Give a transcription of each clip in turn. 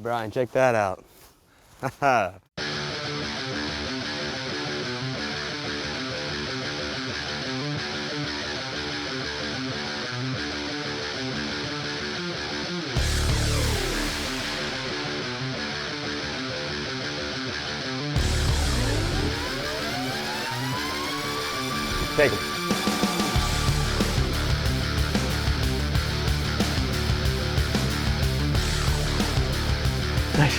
Brian, check that out. Haha. Take him. Nice.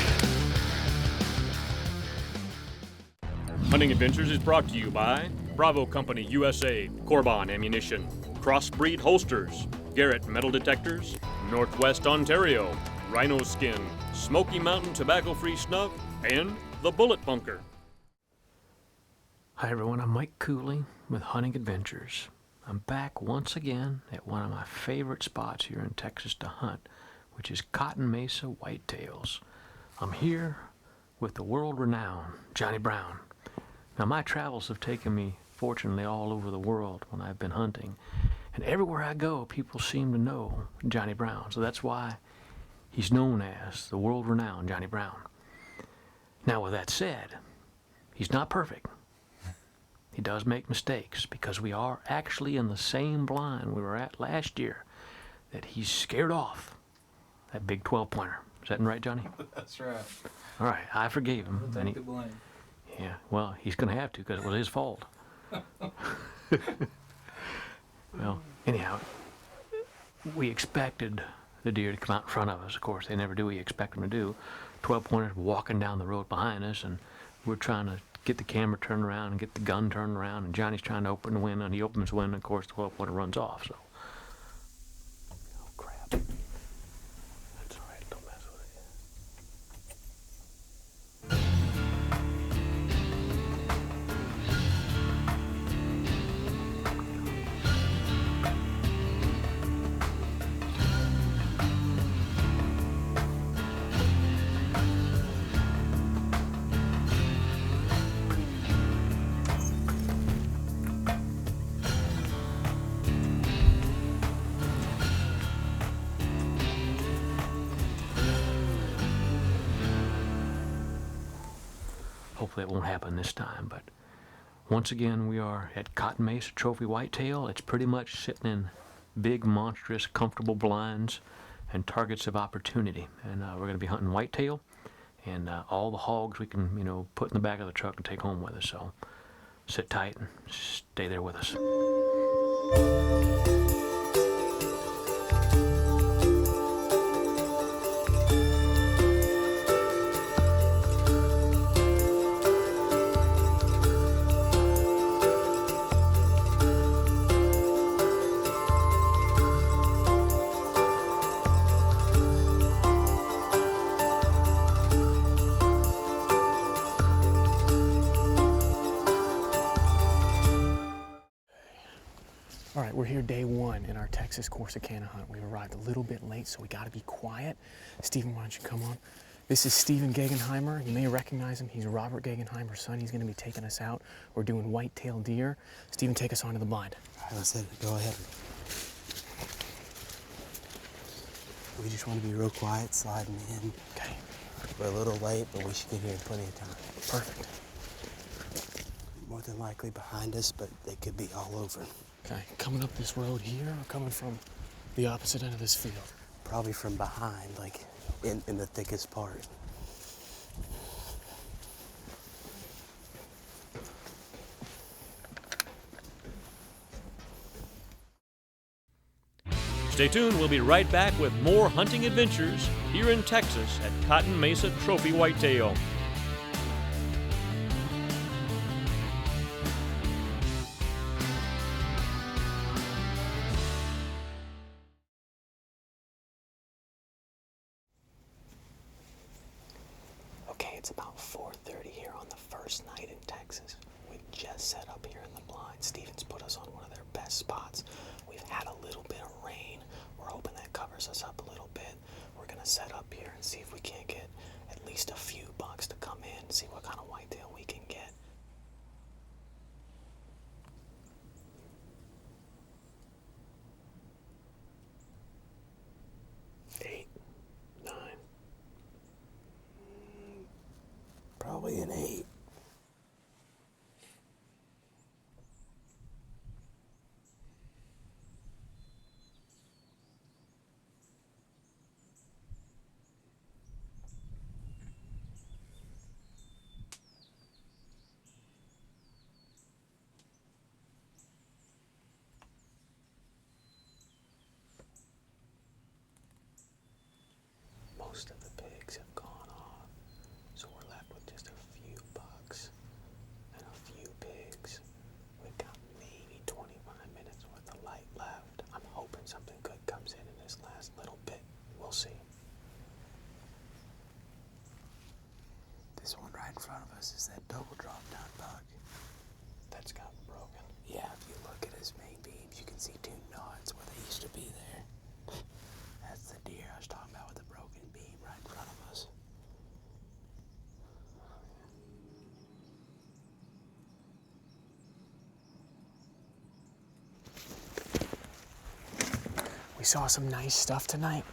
Hunting Adventures is brought to you by Bravo Company USA, Corbon Ammunition, Crossbreed Holsters, Garrett Metal Detectors, Northwest Ontario, Rhino Skin, Smoky Mountain Tobacco-Free Snuff, and The Bullet Bunker. Hi everyone, I'm Mike Cooley with Hunting Adventures. I'm back once again at one of my favorite spots here in Texas to hunt, which is Cotton Mesa Whitetails. I'm here with the world-renowned Johnny Brown. Now my travels have taken me, fortunately, all over the world when I've been hunting. And everywhere I go, people seem to know Johnny Brown. So that's why he's known as the world-renowned Johnny Brown. Now with that said, he's not perfect. He does make mistakes because we are actually in the same blind we were at last year that he's scared off that big 12-pointer. Is that right, Johnny? That's right. All right, I forgave him. We'll take the blame. Yeah, well, he's going to have to because it was his fault. Well, anyhow, we expected the deer to come out in front of us. Of course, they never do what you expect them to do. 12-pointers walking down the road behind us, and we're trying to get the camera turned around and get the gun turned around, and Johnny's trying to open the window, and he opens the window, and of course the 12-pointer runs off. So, oh crap! That's all right. Don't mess with Hopefully it won't happen this time, but once again we are at Cotton Mesa Trophy Whitetail. It's pretty much sitting in big, monstrous, comfortable blinds and targets of opportunity. And we're going to be hunting whitetail and all the hogs we can, put in the back of the truck and take home with us. So sit tight and stay there with us. All right, we're here day one in our Texas Corsicana hunt. We arrived a little bit late, so we got to be quiet. Stephen, why don't you come on? This is Stephen Gegenheimer. You may recognize him. He's Robert Gegenheimer's son. He's going to be taking us out. We're doing whitetail deer. Stephen, take us onto the blind. All right, let's hit it. Go ahead. We just want to be real quiet, sliding in. Okay. We're a little late, but we should get here in plenty of time. Perfect. More than likely behind us, but they could be all over. Okay, coming up this road here or coming from the opposite end of this field? Probably from behind, like in the thickest part. Stay tuned, we'll be right back with more hunting adventures here in Texas at Cotton Mesa Trophy Whitetail. Okay, it's about 4:30 here on the first night in Texas. We've just set up here in the blind. Stephen's put us on one of their best spots. We've had a little bit of rain. We're hoping that covers us up a little bit. We're gonna set up here and see if we can't get at least a few bucks to come in and see what kind of whitetail we can get. Eight, 9, probably an 8. Most of the pigs have gone off, so we're left with just a few bucks and a few pigs. We've got maybe 25 minutes worth of light left. I'm hoping something good comes in this last little bit. We'll see. This one right in front of us is that double drop down buck. That's got broken. Yeah, if you look at his main beams, you can see 2 knots where they used to be there. That's the deer I was talking about with the broken beam right in front of us. We saw some nice stuff tonight.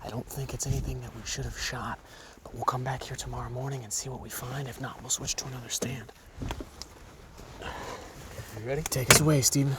I don't think it's anything that we should have shot, but we'll come back here tomorrow morning and see what we find. If not, we'll switch to another stand. You ready? Take us away, Steven.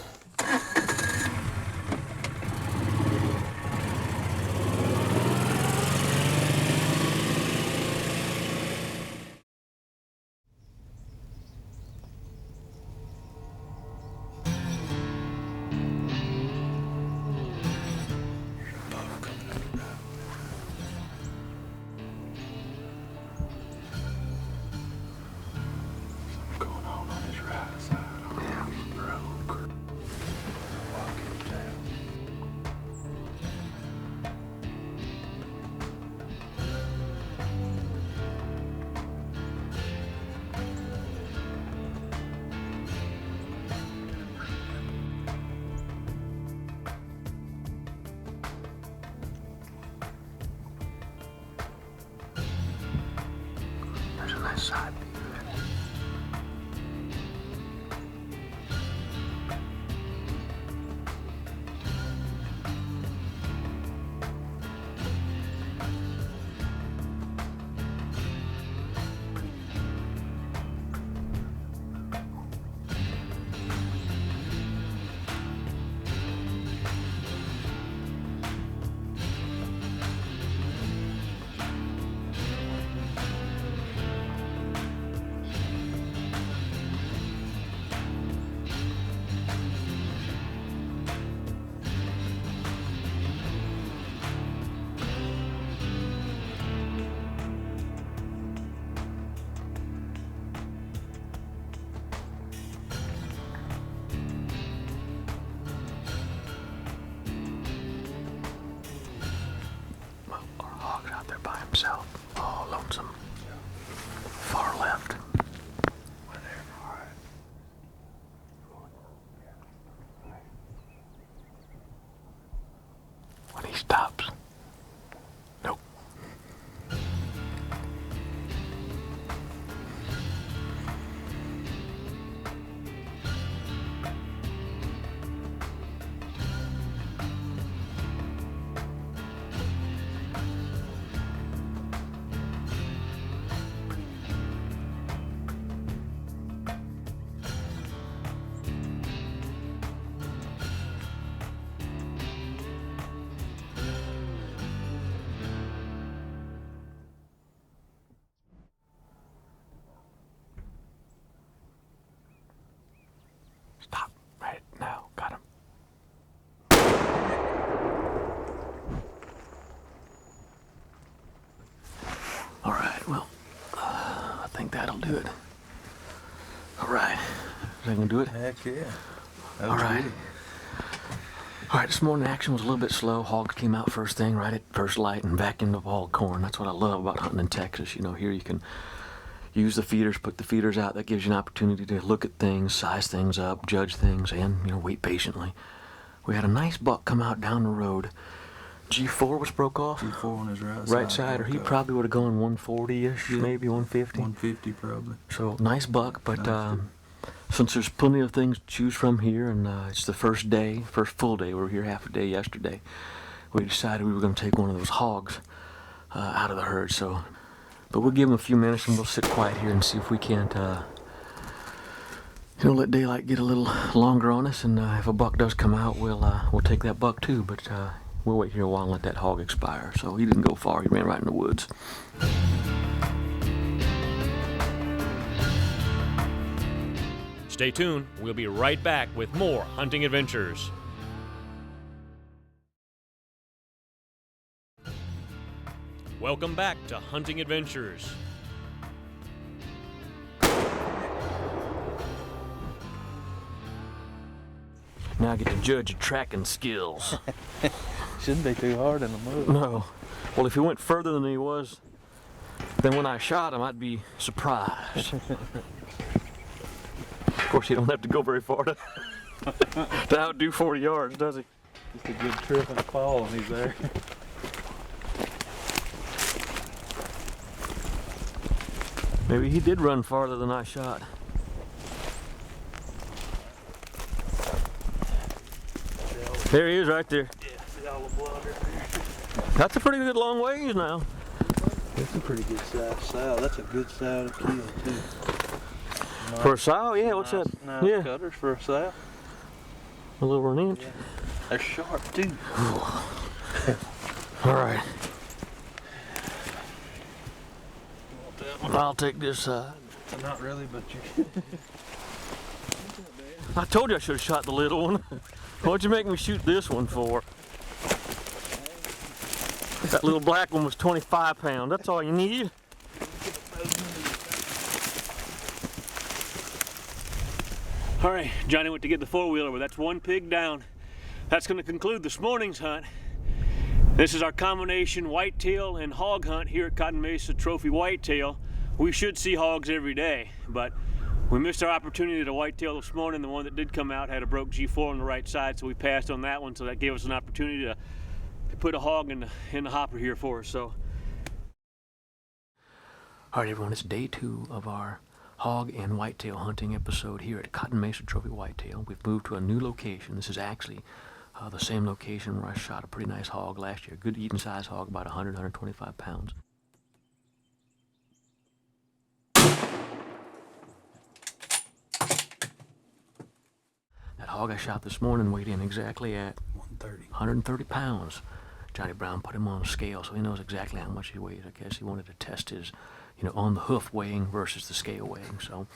There's a nice side view. Well, our hog's out there by himself, all lonesome. Far left. When he stops. Nope. Stop. Right now. Got him. All right. Well, I think that'll do it. All right. Is that gonna do it? Heck yeah. All right. All right, this morning action was a little bit slow. Hogs came out first thing, right at first light, and back into all corn. That's what I love about hunting in Texas. You know, here you can use the feeders, put the feeders out. That gives you an opportunity to look at things, size things up, judge things, and, you know, wait patiently. We had a nice buck come out down the road. G4 was broke off. G4 on his Right side, or he probably would have gone 140-ish, Yeah. maybe 150. 150 probably. So nice buck, but Nice dude. since there's plenty of things to choose from here, and it's the first day, first full day, we were here half a day yesterday, we decided we were going to take one of those hogs out of the herd. So But we'll give him a few minutes and we'll sit quiet here and see if we can't, let daylight get a little longer on us. And if a buck does come out, we'll take that buck too. But we'll wait here a while and let that hog expire. So he didn't go far. He ran right in the woods. Stay tuned. We'll be right back with more hunting adventures. Welcome back to Hunting Adventures. Now I get to judge your tracking skills. Shouldn't be too hard in the mud. No. Well, if he went further than he was, then when I shot him, I'd be surprised. Of course, he don't have to go very far to outdo 40 yards, does he? Just a good trip and a fall and he's there. Maybe he did run farther than I shot. There he is right there. Yeah, see all the blood right there. That's a pretty good long ways now. That's a pretty good size sow. That's a good sow to kill too. Nice, For a sow, yeah, what's nice, that? Nice Yeah, cutters for a sow. a little over an inch. Yeah. They're sharp too. All right. I'll take this side. Not really, but you. I told you I should have shot the little one. What'd you make me shoot this one for? That little black one was 25 pounds. That's all you need. All right, Johnny went to get the four-wheeler, but that's one pig down. That's going to conclude this morning's hunt. This is our combination whitetail and hog hunt here at Cotton Mesa Trophy Whitetail. We should see hogs every day, but we missed our opportunity to whitetail this morning. The one that did come out had a broke G4 on the right side, so we passed on that one. So that gave us an opportunity to put a hog in the hopper here for us. So, all right, everyone, it's day 2 of our hog and whitetail hunting episode here at Cotton Mesa Trophy Whitetail. We've moved to a new location. This is actually the same location where I shot a pretty nice hog last year. Good eating size hog, about 100, 125 pounds. That hog I shot this morning weighed in exactly at 130 pounds. Johnny Brown put him on a scale so he knows exactly how much he weighs. I guess he wanted to test his, on the hoof weighing versus the scale weighing. So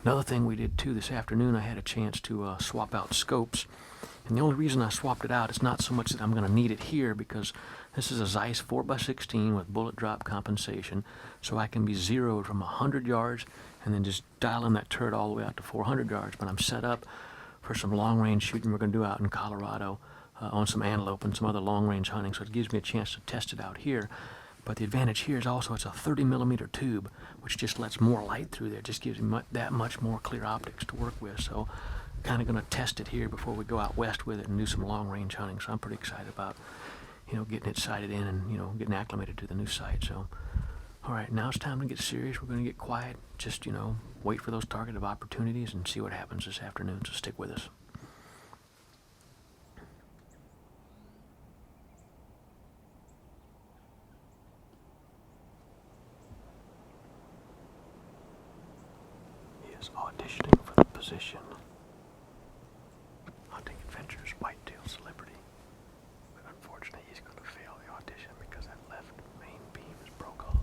another thing we did too this afternoon, I had a chance to swap out scopes. And the only reason I swapped it out is not so much that I'm going to need it here, because this is a Zeiss 4x16 with bullet drop compensation, so I can be zeroed from 100 yards and then just dial in that turret all the way out to 400 yards. But I'm set up for some long-range shooting we're going to do out in Colorado on some antelope and some other long-range hunting, so it gives me a chance to test it out here. But the advantage here is also it's a 30-millimeter tube, which just lets more light through there. It just gives me that much more clear optics to work with. So kind of going to test it here before we go out west with it and do some long-range hunting. So I'm pretty excited about, getting it sighted in and, getting acclimated to the new site. So, all right, now it's time to get serious. We're going to get quiet, just, wait for those targeted opportunities and see what happens this afternoon. So stick with us. He is auditioning for the position. Hunting Adventures Whitetail Celebrity. But unfortunately, he's going to fail the audition because that left main beam is broke off.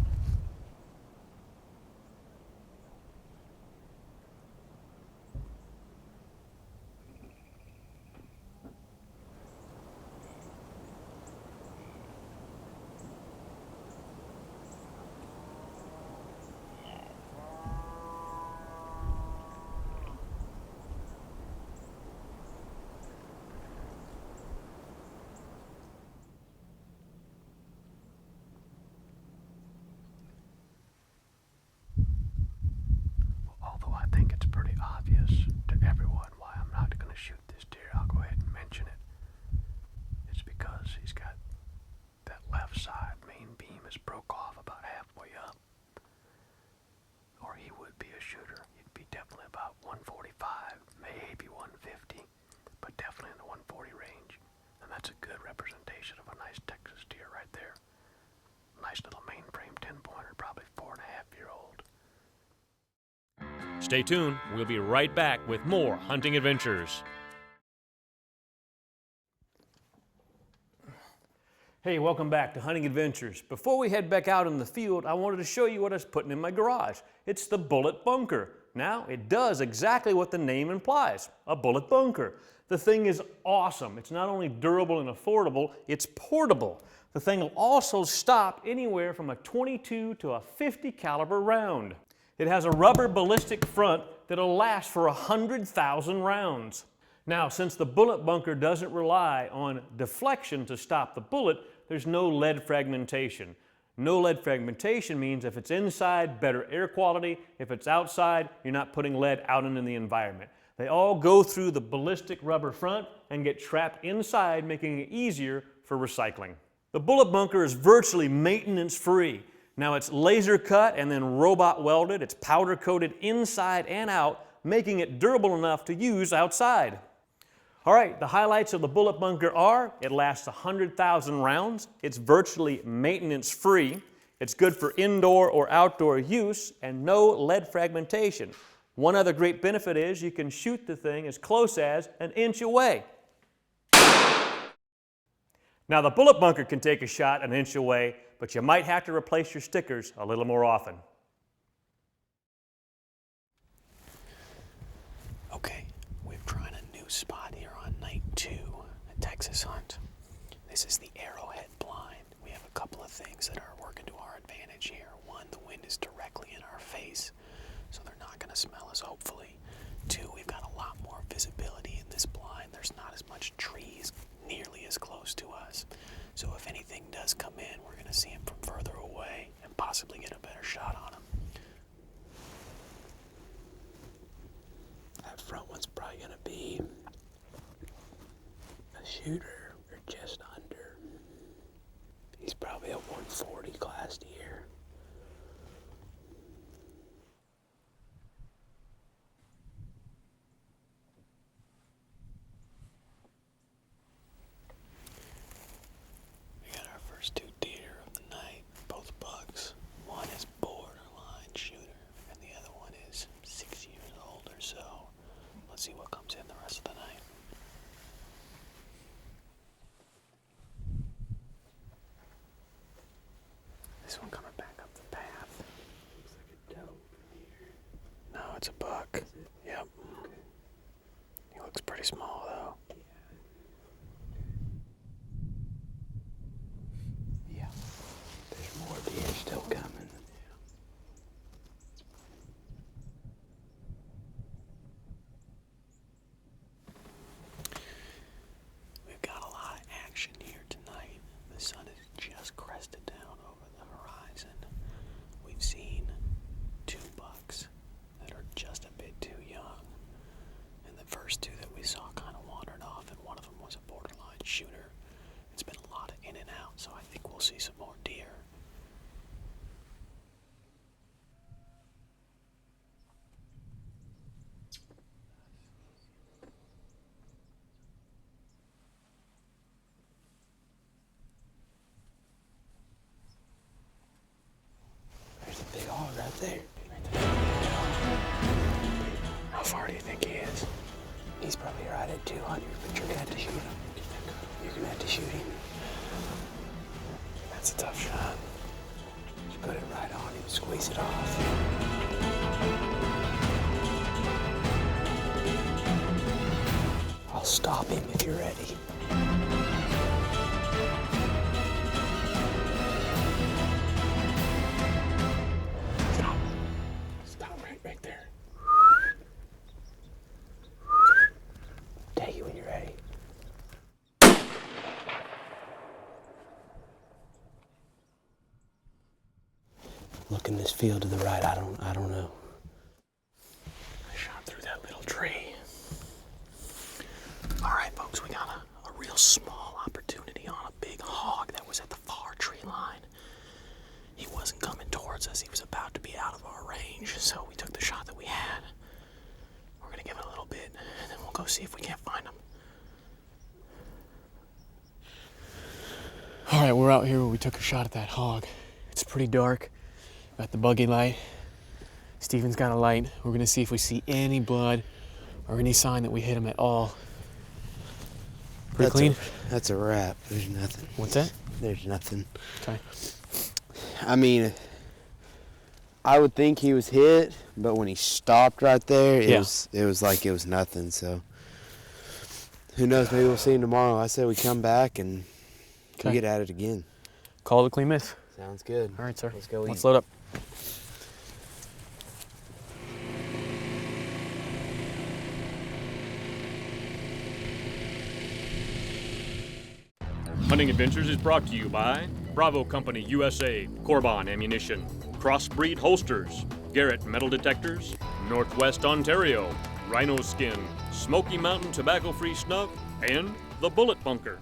Although I think it's pretty obvious to everyone why I'm not going to shoot this deer, I'll go ahead and mention it. It's because he's got that left side main beam is broke off about halfway up. Or he would be a shooter. He'd be definitely about 145, maybe 150, but definitely in the 140 range. And that's a good representation of a nice Texas deer right there. Nice little mainframe 10-pointer, probably 4.5 Stay tuned, we'll be right back with more hunting adventures. Hey, welcome back to Hunting Adventures. Before we head back out in the field, I wanted to show you what I was putting in my garage. It's the bullet bunker. Now, it does exactly what the name implies, a bullet bunker. The thing is awesome. It's not only durable and affordable, it's portable. The thing will also stop anywhere from a 22 to a 50 caliber round. It has a rubber ballistic front that'll last for 100,000 rounds. Now, since the bullet bunker doesn't rely on deflection to stop the bullet, there's no lead fragmentation. No lead fragmentation means if it's inside, better air quality. If it's outside, you're not putting lead out into the environment. They all go through the ballistic rubber front and get trapped inside, making it easier for recycling. The bullet bunker is virtually maintenance-free. Now, it's laser cut and then robot welded. It's powder coated inside and out, making it durable enough to use outside. All right, the highlights of the bullet bunker are: it lasts 100,000 rounds, it's virtually maintenance-free, it's good for indoor or outdoor use, and no lead fragmentation. One other great benefit is you can shoot the thing as close as an inch away. Now, the bullet bunker can take a shot an inch away, but you might have to replace your stickers a little more often. Okay, we're trying a new spot here on night 2 at Texas Hunt. This is the Arrowhead blind. We have a couple of things that are working to our advantage here. One, the wind is directly in our face, so they're not going to smell us, hopefully. 2, we've got a lot more visibility in this blind. There's not as much trees nearly as close to us. So if anything does come in, we're going to see him from further away and possibly get a better shot on him. That front one's probably going to be a shooter or just under. He's probably a 140 class deer. We got our first 2 deer of the night, both bucks. One is borderline shooter, and the other one is 6 years old or so. Let's see what comes in the rest of the night. This one coming back up the path. Looks like a doe from here. No, it's a buck. Yep. He looks pretty small though. Yeah. There's more deer still coming. We've got a lot of action here tonight. The sun has just crested down over the horizon. We've seen 2 bucks that are just a bit too young. And the first 2 that we saw kind of wandered off, and one of them was a borderline shooter. It's been a lot of in and out, so I think we'll see some more deer. There's a big hog right there. How far do you think he is? He's probably right at 200, but you're gonna have to shoot him. You're gonna have to shoot him. That's a tough shot. Just put it right on him, squeeze it off. I'll stop him if you're ready. Stop. Stop right there. Take it when you're ready. Look in this field to the right. I don't know. I shot through that little tree. All right, folks, we got a real small opportunity on a big hog that was at the far tree line. He wasn't coming towards us. He was about to be out of our range, so we took the shot that we had. We're gonna give it a little bit, and then we'll go see if we can't find him. All right, we're out here where we took a shot at that hog. It's pretty dark. Got the buggy light. Steven's got a light. We're gonna see if we see any blood or any sign that we hit him at all. Pretty clean? That's a wrap. There's nothing. What's that? There's nothing. Okay. I mean, I would think he was hit, but when he stopped right there, it was like it was nothing. So who knows? Maybe we'll see him tomorrow. I say we come back and we get at it again. Call it a clean miss. Sounds good. All right, sir. Let's go. Let's load up. Hunting Adventures is brought to you by Bravo Company USA, Corbon Ammunition, Crossbreed Holsters, Garrett Metal Detectors, Northwest Ontario, Rhino Skin, Smoky Mountain Tobacco-Free Snuff, and The Bullet Bunker.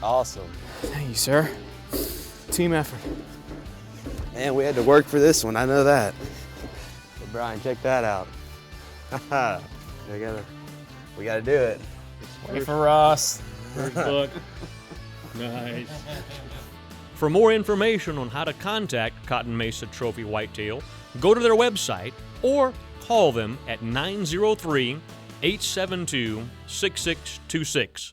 Awesome. Thank you, sir. Team effort. Man, we had to work for this one. I know that. Hey, Brian, check that out. we gotta do it. Wait for us. First book. Nice. For more information on how to contact Cotton Mesa Trophy Whitetail, go to their website or call them at 903-872-6626.